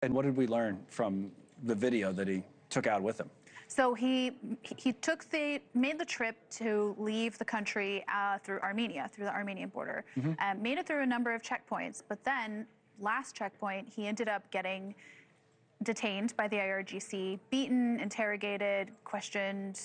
And what did we learn from the video that he took out with him? So he made the trip to leave the country through Armenia, through the Armenian border, made it through a number of checkpoints. But then, last checkpoint, he ended up getting detained by the IRGC, beaten, interrogated, questioned,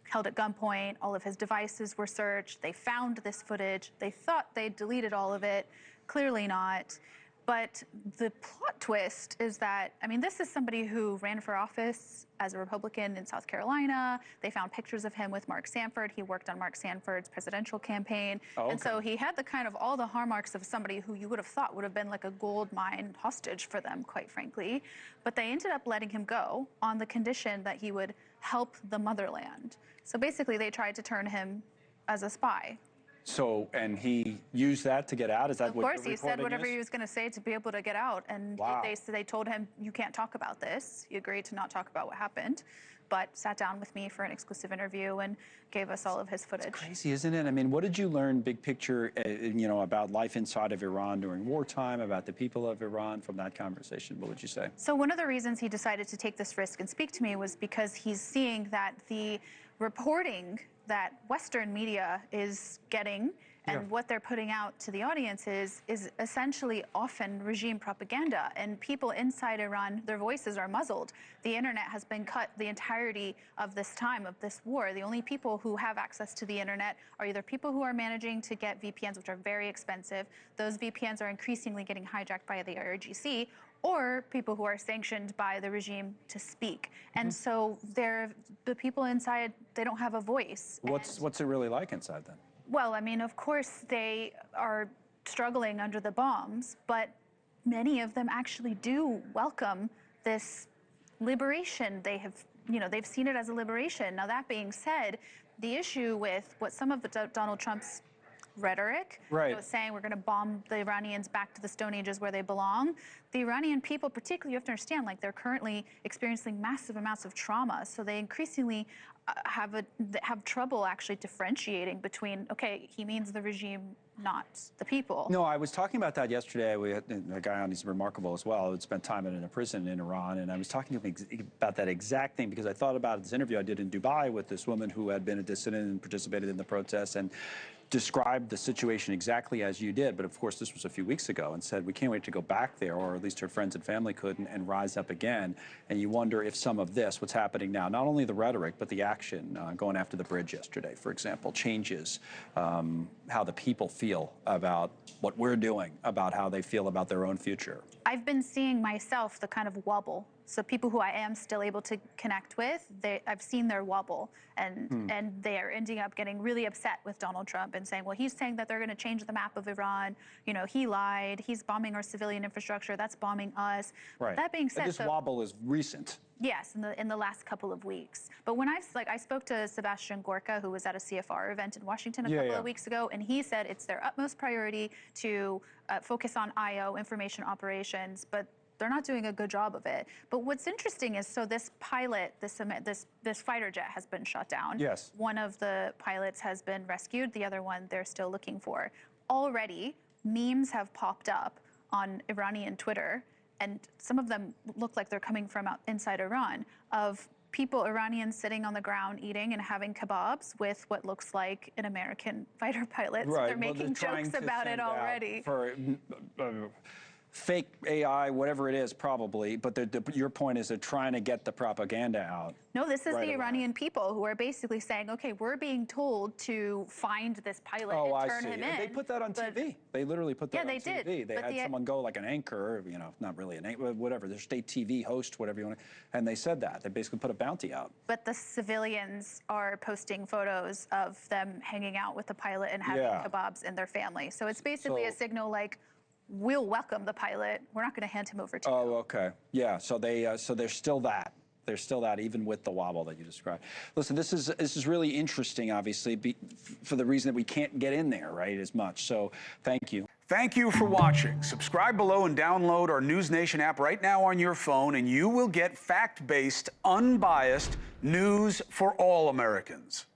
held at gunpoint. All of his devices were searched. They found this footage. They thought they deleted all of it. Clearly not. But the plot twist is that, I mean, this is somebody who ran for office as a Republican in South Carolina. They found pictures of him with Mark Sanford. He worked on Mark Sanford's presidential campaign. Oh, okay. And so he had the kind of all the hallmarks of somebody who you would have thought would have been like a gold mine hostage for them, quite frankly. But they ended up letting him go on the condition that he would help the motherland. So basically they tried to turn him as a spy. So, and he used that to get out? Is that what? Of course, he said whatever he was going to say to be able to get out. And wow. They told him, you can't talk about this. He agreed to not talk about what happened, but sat down with me for an exclusive interview and gave us all of his footage. It's crazy, isn't it? I mean, what did you learn, big picture, you know, about life inside of Iran during wartime, about the people of Iran from that conversation? What would you say? So one of the reasons he decided to take this risk and speak to me was because he's seeing that the reporting that Western media is getting and what they're putting out to the audience is essentially often regime propaganda. And people inside Iran, their voices are muzzled. The internet has been cut the entirety of this time, of this war. The only people who have access to the internet are either people who are managing to get VPNs, which are very expensive. Those VPNs are increasingly getting hijacked by the IRGC, or people who are sanctioned by the regime to speak. And so the people inside, they don't have a voice. What's it really like inside then? Well, I mean, of course, they are struggling under the bombs, but many of them actually do welcome this liberation. They have, you know, they've seen it as a liberation. Now, that being said, the issue with what some of the Donald Trump's rhetoric, you know, saying we're going to bomb the Iranians back to the Stone Ages where they belong. The Iranian people, particularly, you have to understand, like, they're currently experiencing massive amounts of trauma, so they increasingly have trouble actually differentiating between, okay, he means the regime, not the people. No, I was talking about that yesterday. We had a guy on, he's remarkable as well, who spent time in a prison in Iran, and I was talking to him about that exact thing because I thought about this interview I did in Dubai with this woman who had been a dissident and participated in the protests and described the situation exactly as you did, but of course this was a few weeks ago, and said we can't wait to go back there, or at least her friends and family could, and rise up again. And you wonder if some of this, what's happening now, not only the rhetoric, but the action, going after the bridge yesterday, for example, changes how the people feel about what we're doing, about how they feel about their own future. I've been seeing myself the kind of wobble. So people who I am still able to connect with, I've seen their wobble, and they are ending up getting really upset with Donald Trump and saying, well, he's saying that they're going to change the map of Iran. You know, he lied. He's bombing our civilian infrastructure. That's bombing us. Right. That being said, this wobble is recent. Yes, in the last couple of weeks. But when I spoke to Sebastian Gorka, who was at a CFR event in Washington a couple of weeks ago, and he said it's their utmost priority to focus on IO, information operations, but they're not doing a good job of it. But what's interesting is, so this pilot, this fighter jet has been shot down. Yes. One of the pilots has been rescued. The other one they're still looking for. Already, memes have popped up on Iranian Twitter, and some of them look like they're coming from inside Iran, of people, Iranians sitting on the ground eating and having kebabs with what looks like an American fighter pilot. So they're making jokes about it already. For fake AI, whatever it is, probably, but your point is they're trying to get the propaganda out. No, this is the Iranian people who are basically saying, okay, we're being told to find this pilot and turn him in. They put that on TV. They literally put that on TV. Did. They had someone go, like an anchor, you know, not really an anchor, whatever, their state TV host, whatever you want to, and they said that. They basically put a bounty out. But the civilians are posting photos of them hanging out with the pilot and having kebabs in their family. So it's basically a signal like, we'll welcome the pilot. We're not going to hand him over to you. Oh, okay. Yeah, so there's still that. There's still that, even with the wobble that you described. Listen, this is really interesting, obviously, for the reason that we can't get in there, right, as much. So thank you. Thank you for watching. Subscribe below and download our NewsNation app right now on your phone, and you will get fact-based, unbiased news for all Americans.